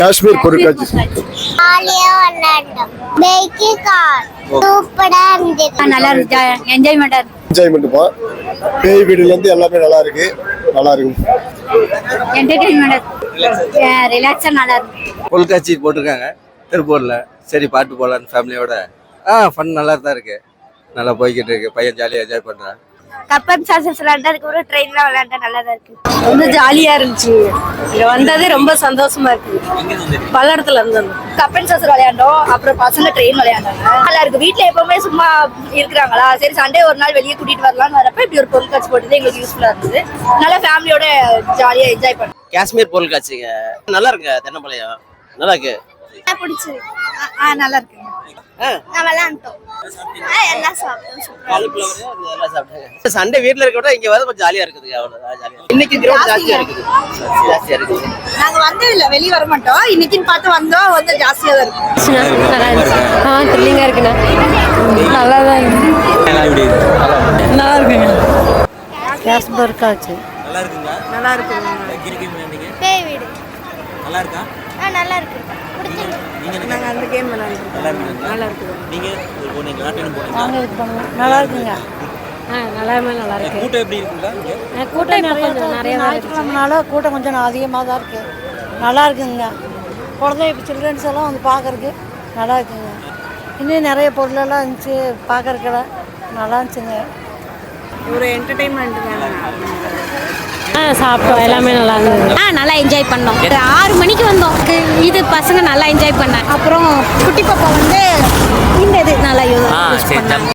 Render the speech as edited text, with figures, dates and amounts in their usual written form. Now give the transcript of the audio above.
காஷ்மீர் பொருட்காட்சி என்ஜாய்மெண்ட்ப்பா. பேய் வீடுல இருந்து எல்லாமே நல்லா இருக்கு, நல்லா இருக்கும். பொருட்காட்சி போட்டிருக்காங்க திருப்பூர்ல. சரி பாட்டு போலான்னு ஃபேமிலியோட ஃபன் நல்லா தான் இருக்கு, நல்லா போய்கிட்டு இருக்கு. பையன் ஜாலியாக என்ஜாய் பண்றான். கப்பன் சாசஸ் விளையாண்டதுக்கு அப்புறம் ட்ரெயின்ல விளையாண்டா நல்லா தான் இருக்கு. ரொம்ப ஜாலியா இருந்துச்சு. இங்க வந்ததே ரொம்ப சந்தோஷமா இருக்கு. பல்லடத்துல இருந்தோம், கப்பன் சாசஸ் விளையாண்டோம். அப்புறம் பசங்க ட்ரெயின் விளையாண்டாங்க. நல்லா இருக்கு. வீட்டுல எப்பவுமே சும்மா இருக்கிறாங்களா, சரி சண்டே ஒரு நாள் வெளியே கூட்டிட்டு வரலாம்னு வரப்ப இப்படி ஒரு பொருட்காட்சி போட்டது எங்களுக்கு யூஸ்ஃபுல்லா இருந்தது. நல்லா ஃபேமிலியோட ஜாலியா என்ஜாய் பண்ணோம். காஷ்மீர் பொருட்காட்சிங்க நல்லா இருக்கு. தென்னம்பாளையம் நல்லா இருக்கு. பிடிச்சு நல்லா இருக்கு. சண்டே வீட்டுல இருக்க விட இங்க வந்து கொஞ்சம் ஜாலியா இருக்குது. அவ்வளவுதான். இன்னைக்கு கிரௌண்ட் ஜாஸ்தியா இருக்குது. நாங்க வந்து இல்ல வெளிய வர மாட்டோம். இன்னைக்குன்னு பார்த்து வந்தோம், வந்து ஜாஸ்தியா தான் இருக்கு. நல்லா இருந்துச்சு. த்ரில்லிங்கா இருக்குண்ணா. நல்லா தான் இருக்கு. நல்லா இருக்குங்க. காஷ்மீர் காட்சி நல்லா இருக்குங்களா? நல்லா இருக்கு. பேய் வீடு நல்லா இருக்கா? நல்லா இருக்கு. நாங்க அந்த கேம் விளையாடுறோம். நல்லா இருக்கு. நீங்க போனீங்க, நாட்டினம் போனீங்க. நாங்க இது பண்ணுவோம். நல்லா இருக்குங்க. நல்லா இருக்கு. கூட்டம் எப்படி இருக்குங்களா? கூட்டம் நிறைய ஞாயிற்றுக்கிழமைனால கூட்டம் கொஞ்சம் அதிகமாக தான் இருக்கு. நல்லா இருக்குங்க. குழந்தை இப்போ சில்ட்ரன்ஸ் எல்லாம் வந்து பார்க்கறதுக்கு நல்லா இருக்குங்க. இன்னும் நிறைய பொருளெல்லாம் இருந்துச்சு பார்க்கறதுக்கு, நல்லா இருந்துச்சுங்க. ஒரு என்டர்டெயின்மெண்ட் சாப்பிட்டோம், எல்லாமே நல்லா இருந்தது. நல்லா என்ஜாய் பண்ணோம். 6 மணிக்கு வந்தோம். இது பசங்க நல்லா என்ஜாய் பண்ணாங்க. அப்புறம் குட்டி பாப்பா வந்து இந்த இது நல்லா யூஸ் பண்ணாங்க.